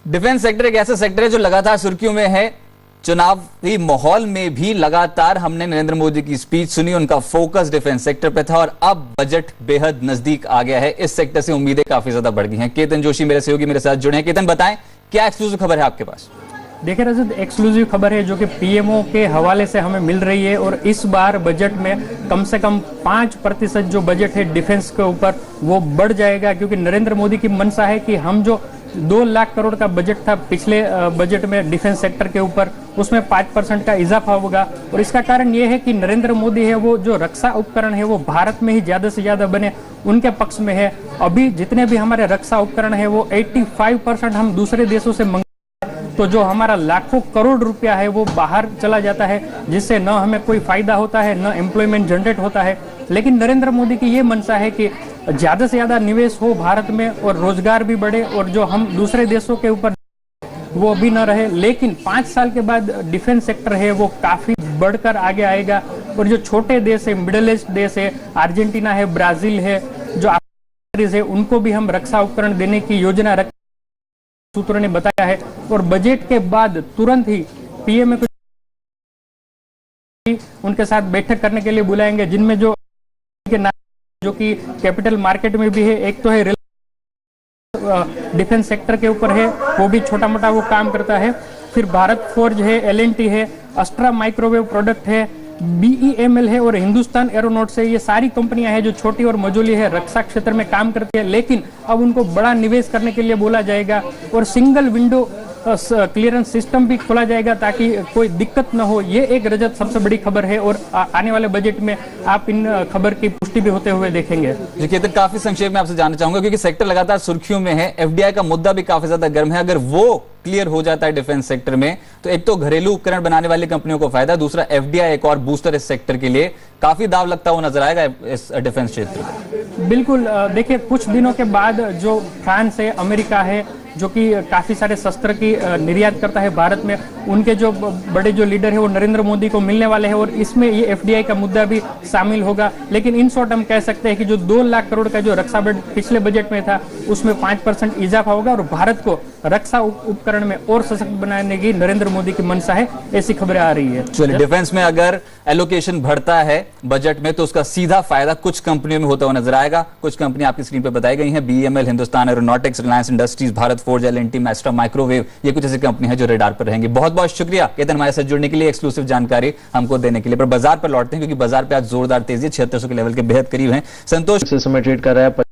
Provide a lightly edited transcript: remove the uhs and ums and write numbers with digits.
Defence sector एक ऐसा sector है जो लगातार सुर्खियों में है। चुनावी माहौल में भी लगातार हमने नरेंद्र मोदी की स्पीच सुनी, उनका फोकस डिफेंस सेक्टर पे था और अब बजट बेहद नजदीक आ गया है। इस सेक्टर से उम्मीदें काफी ज्यादा बढ़ गई हैं। केतन जोशी मेरे सहयोगी मेरे साथ जुड़े हैं। केतन, बताएं क्या एक्सक्लूसिव खबर है आपके पास? देखिए रजत, एक्सक्लूसिव खबर है जो कि पीएमओ के हवाले से हमें मिल रही है और इस बार बजट में कम से कम 5% जो बजट है डिफेंस के ऊपर वो बढ़ जाएगा, क्योंकि नरेंद्र मोदी की मंशा है कि हम जो 2 लाख करोड़ का बजट था पिछले बजट में डिफेंस सेक्टर के ऊपर, उसमें 5% का इजाफा होगा। और इसका कारण ये है कि नरेंद्र मोदी है वो जो रक्षा उपकरण है वो भारत में ही ज्यादा से ज्यादा बने, उनके पक्ष में है। अभी जितने भी हमारे रक्षा उपकरण है वो 85% हम दूसरे देशों से तो जो हमारा लाखों करोड़ रुपया है वो बाहर चला जाता है, जिससे न हमें कोई फायदा होता है न एम्प्लॉयमेंट जनरेट होता है। लेकिन नरेंद्र मोदी की ये मंशा है कि ज्यादा से ज्यादा निवेश हो भारत में और रोजगार भी बढ़े और जो हम दूसरे देशों के ऊपर वो भी न रहे। लेकिन 5 साल के बाद डिफेंस सेक्टर है वो काफी बढ़कर आगे आएगा और जो छोटे देश है, मिडिल ईस्ट देश है, अर्जेंटीना है, ब्राजील है, जो है, उनको भी हम रक्षा उपकरण देने की योजना रख सूत्रों ने बताया है। और बजट के बाद तुरंत ही पीएम को उनके साथ बैठक करने के लिए बुलाएंगे, जिनमें जो कि कैपिटल मार्केट में भी है। एक तो है डिफेंस सेक्टर के ऊपर है, वो भी छोटा मोटा वो काम करता है। फिर भारत फोर्ज है, एलएनटी है, अस्ट्रा माइक्रोवेव प्रोडक्ट है, बीईएमएल है और हिंदुस्तान एरोनॉट्स है। ये सारी कंपनियां हैं जो छोटी और मझोली है, रक्षा क्षेत्र में काम करती है। लेकिन अब उनको बड़ा निवेश करने के लिए बोला जाएगा और सिंगल विंडो क्लियरेंस सिस्टम भी खोला जाएगा ताकि कोई दिक्कत न हो। ये एक रजत सबसे बड़ी खबर है और आने वाले बजट में आप इन खबर की पुष्टि भी होते हुए देखेंगे। जी केतन, काफी संक्षेप में आपसे जानना चाहूंगा क्योंकि सेक्टर लगातार सुर्खियों में है। एफडीआई का मुद्दा भी काफी ज्यादा गर्म है। अगर वो क्लियर हो जाता है डिफेंस सेक्टर में तो एक तो घरेलू उपकरण बनाने वाली कंपनियों को फायदा, दूसरा एफडीआई एक और बूस्टर इस सेक्टर के लिए काफी दाव लगता हुआ नजर आएगा इस डिफेंस क्षेत्र में। बिल्कुल, देखिए कुछ दिनों के बाद जो फ्रांस है, अमेरिका है, जो कि काफी सारे शस्त्र की निर्यात करता है भारत में, उनके जो बड़े जो लीडर है वो नरेंद्र मोदी को मिलने वाले हैं और इसमें ये एफडीआई का मुद्दा भी शामिल होगा। लेकिन इन शॉर्ट हम कह सकते हैं कि जो 2 लाख करोड़ का जो रक्षा बजट पिछले बजट में था उसमें 5% इजाफा होगा और भारत को रक्षा उपकरण में और सशक्त बनाने की नरेंद्र मोदी की मंशा है, ऐसी खबरें आ रही है। चलिए, डिफेंस में अगर एलोकेशन बढ़ता है बजट में तो उसका सीधा फायदा कुछ कंपनियों में होता हुआ नजर आएगा। कुछ कंपनी आपकी स्क्रीन पर बताई गई हैं, BEML, Hindustan Aeronautics, Reliance Industries, Bharat Forge, LNT, Astra Microwave, ये कुछ ऐसी कंपनी है जो रेडार पर रहेंगी। बहुत बहुत शुक्रिया केतन हमारे साथ जुड़ने के लिए, एक्सक्लूसिव जानकारी हमको देने के लिए। पर बाजार पर लौटते हैं क्योंकि बाजार पे आज जोरदार तेजी 7600 के लेवल के बेहद करीब है। संतोष समय ट्रेड कर रहा है।